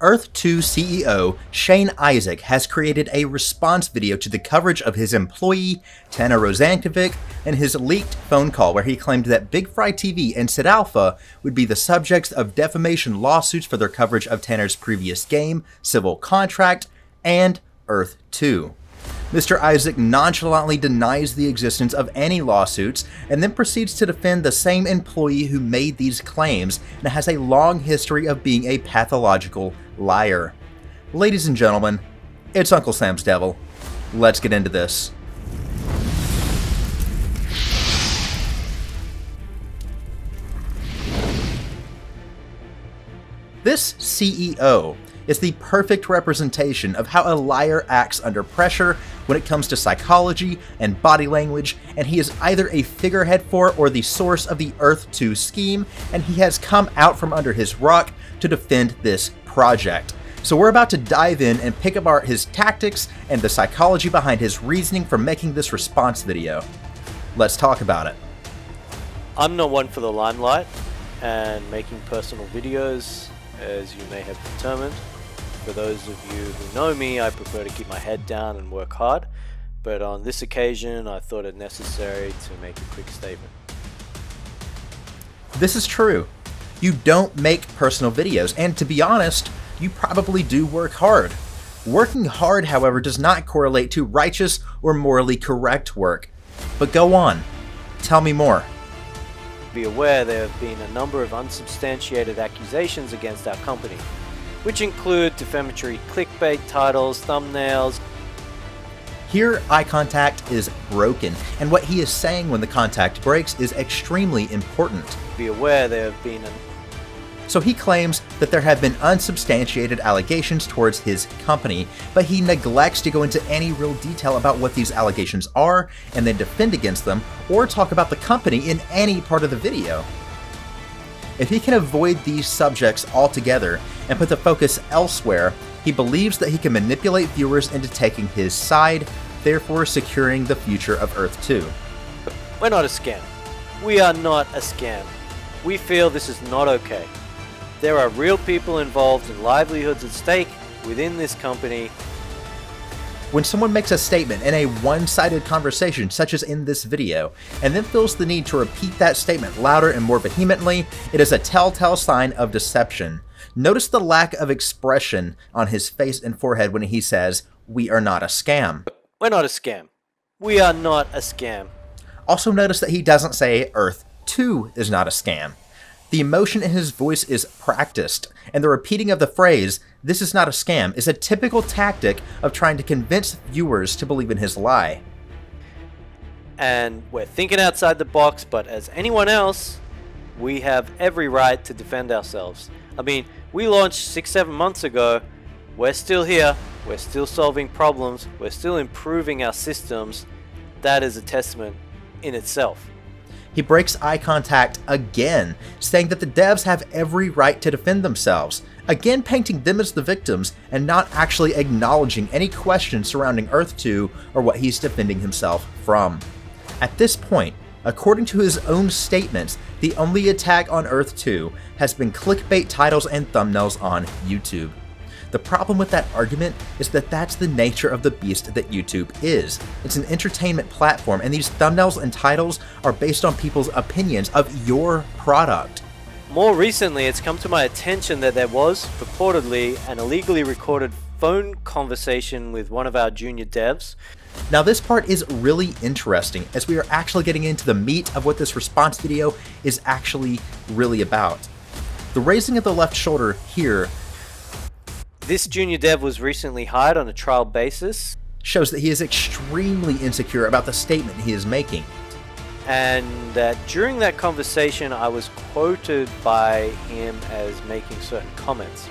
Earth 2 CEO Shane Isaac has created a response video to the coverage of his employee Tana Rozankovic and his leaked phone call where he claimed that Big Fry TV and Sid Alpha would be the subjects of defamation lawsuits for their coverage of Tanner's previous game, Civil Contract, and Earth 2. Mr. Isaac nonchalantly denies the existence of any lawsuits and then proceeds to defend the same employee who made these claims and has a long history of being a pathological liar. Ladies and gentlemen, it's UncleSamsDevil. Let's get into this. This CEO is the perfect representation of how a liar acts under pressure when it comes to psychology and body language, and he is either a figurehead for or the source of the Earth 2 scheme, and he has come out from under his rock to defend this project. So we're about to dive in and pick apart his tactics and the psychology behind his reasoning for making this response video. Let's talk about it. I'm not one for the limelight and making personal videos, as you may have determined. For those of you who know me, I prefer to keep my head down and work hard, but on this occasion I thought it necessary to make a quick statement. This is true. You don't make personal videos, and to be honest, you probably do work hard. Working hard, however, does not correlate to righteous or morally correct work. But go on. Tell me more. Be aware there have been a number of unsubstantiated accusations against our company, which include defamatory clickbait titles, thumbnails. Here, eye contact is broken, and what he is saying when the contact breaks is extremely important. Be aware there have been So he claims that there have been unsubstantiated allegations towards his company, but he neglects to go into any real detail about what these allegations are and then defend against them or talk about the company in any part of the video. If he can avoid these subjects altogether and put the focus elsewhere, he believes that he can manipulate viewers into taking his side, therefore securing the future of Earth 2. We're not a scam. We are not a scam. We feel this is not okay. There are real people involved and livelihoods at stake within this company. When someone makes a statement in a one-sided conversation, such as in this video, and then feels the need to repeat that statement louder and more vehemently, it is a telltale sign of deception. Notice the lack of expression on his face and forehead when he says, "We are not a scam." We're not a scam. We are not a scam. Also notice that he doesn't say Earth 2 is not a scam. The emotion in his voice is practiced, and the repeating of the phrase, "this is not a scam," is a typical tactic of trying to convince viewers to believe in his lie. And we're thinking outside the box, but as anyone else, we have every right to defend ourselves. I mean, we launched 6-7 months ago. We're still here. We're still solving problems. We're still improving our systems. That is a testament in itself. He breaks eye contact again, saying that the devs have every right to defend themselves, again painting them as the victims and not actually acknowledging any questions surrounding Earth 2 or what he's defending himself from. At this point, according to his own statements, the only attack on Earth 2 has been clickbait titles and thumbnails on YouTube. The problem with that argument is that that's the nature of the beast that YouTube is. It's an entertainment platform, and these thumbnails and titles are based on people's opinions of your product. More recently, it's come to my attention that there was, purportedly, an illegally recorded phone conversation with one of our junior devs. Now this part is really interesting, as we are actually getting into the meat of what this response video is actually really about. The raising of the left shoulder here This junior dev was recently hired on a trial basis. Shows that he is extremely insecure about the statement he is making. And that during that conversation, I was quoted by him as making certain comments.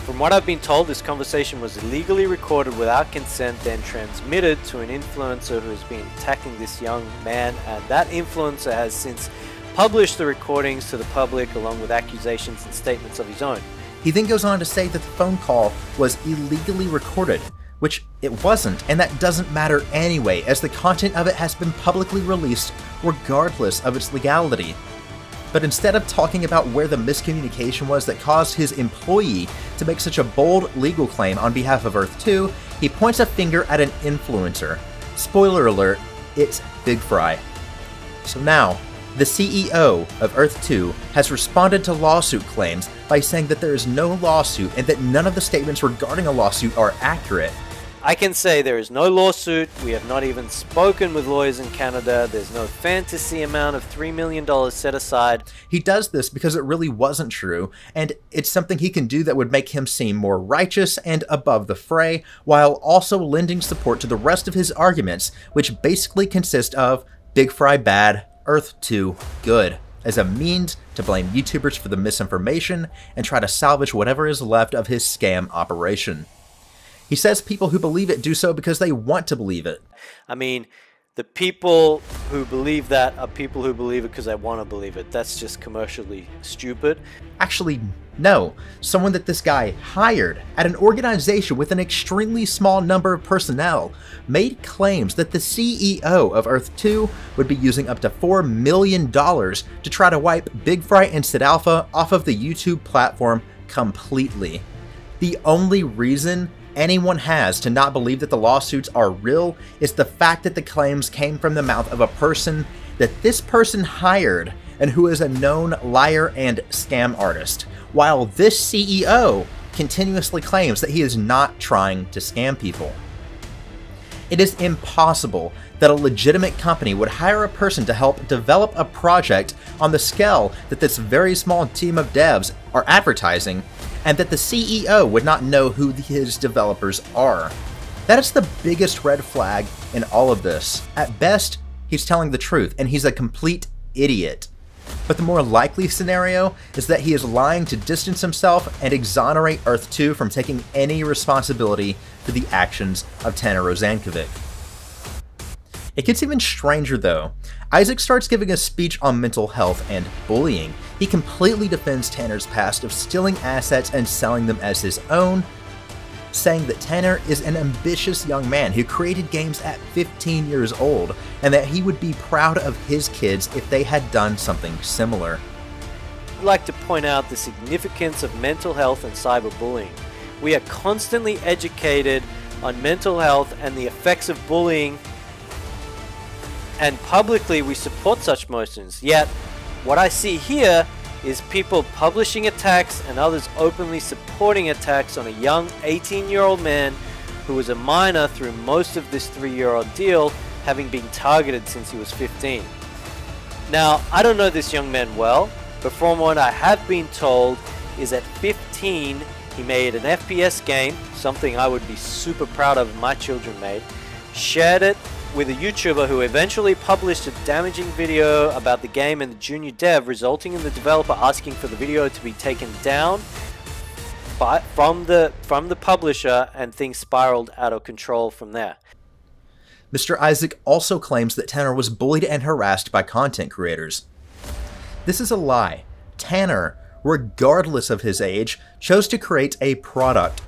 From what I've been told, this conversation was illegally recorded without consent, then transmitted to an influencer who has been attacking this young man, and that influencer has since published the recordings to the public along with accusations and statements of his own. He then goes on to say that the phone call was illegally recorded, which it wasn't, and that doesn't matter anyway, as the content of it has been publicly released regardless of its legality. But instead of talking about where the miscommunication was that caused his employee to make such a bold legal claim on behalf of Earth 2, he points a finger at an influencer. Spoiler alert, it's Big Fry. So now, the CEO of Earth 2 has responded to lawsuit claims by saying that there is no lawsuit and that none of the statements regarding a lawsuit are accurate. I can say there is no lawsuit, we have not even spoken with lawyers in Canada, there's no fantasy amount of $3 million set aside. He does this because it really wasn't true, and it's something he can do that would make him seem more righteous and above the fray, while also lending support to the rest of his arguments, which basically consist of Big Fry bad, Earth 2 good, as a means to blame YouTubers for the misinformation and try to salvage whatever is left of his scam operation. He says people who believe it do so because they want to believe it. I mean, the people who believe that are people who believe it because they want to believe it. That's just commercially stupid. Actually, no. Someone that this guy hired at an organization with an extremely small number of personnel made claims that the CEO of Earth 2 would be using up to $4 million to try to wipe Big Fry and Sid Alpha off of the YouTube platform completely. The only reason anyone has to not believe that the lawsuits are real is the fact that the claims came from the mouth of a person that this person hired and who is a known liar and scam artist, while this CEO continuously claims that he is not trying to scam people. It is impossible that a legitimate company would hire a person to help develop a project on the scale that this very small team of devs are advertising, and that the CEO would not know who his developers are. That is the biggest red flag in all of this. At best, he's telling the truth, and he's a complete idiot. But the more likely scenario is that he is lying to distance himself and exonerate Earth 2 from taking any responsibility for the actions of Tanner Rosankovic. It gets even stranger though. Isaac starts giving a speech on mental health and bullying. He completely defends Tanner's past of stealing assets and selling them as his own, saying that Tanner is an ambitious young man who created games at 15 years old, and that he would be proud of his kids if they had done something similar. I'd like to point out the significance of mental health and cyberbullying. We are constantly educated on mental health and the effects of bullying, and publicly we support such motions. Yet, what I see here is people publishing attacks and others openly supporting attacks on a young 18-year-old man who was a minor through most of this 3-year ordeal, having been targeted since he was 15. Now, I don't know this young man well, but from what I have been told is at 15 he made an FPS game, something I would be super proud of if my children made, shared it with a YouTuber who eventually published a damaging video about the game and the junior dev, resulting in the developer asking for the video to be taken down from the publisher, and things spiraled out of control from there. Mr. Isaac also claims that Tanner was bullied and harassed by content creators. This is a lie. Tanner, regardless of his age, chose to create a product.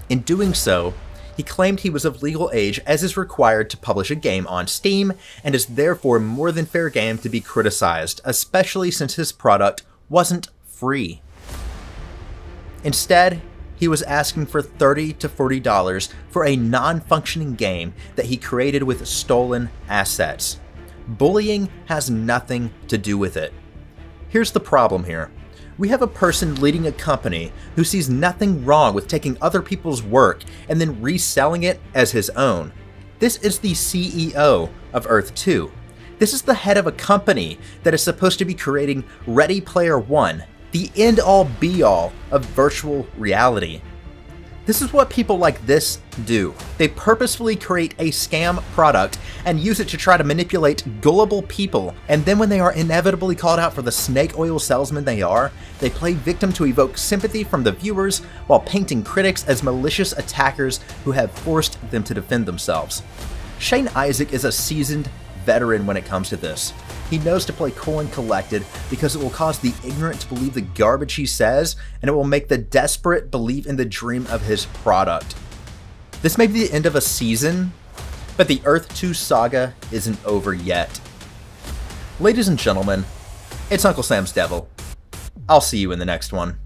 In doing so, he claimed he was of legal age as is required to publish a game on Steam, and is therefore more than fair game to be criticized, especially since his product wasn't free. Instead, he was asking for $30 to $40 for a non-functioning game that he created with stolen assets. Bullying has nothing to do with it. Here's the problem here. We have a person leading a company who sees nothing wrong with taking other people's work and then reselling it as his own. This is the CEO of Earth 2. This is the head of a company that is supposed to be creating Ready Player One, the end-all be-all of virtual reality. This is what people like this do. They purposefully create a scam product and use it to try to manipulate gullible people, and then when they are inevitably called out for the snake oil salesmen they are, they play victim to evoke sympathy from the viewers while painting critics as malicious attackers who have forced them to defend themselves. Shane Isaac is a seasoned veteran when it comes to this. He knows to play cool and collected because it will cause the ignorant to believe the garbage he says, and it will make the desperate believe in the dream of his product. This may be the end of a season, but the Earth 2 saga isn't over yet. Ladies and gentlemen, it's Uncle Sam's Devil. I'll see you in the next one.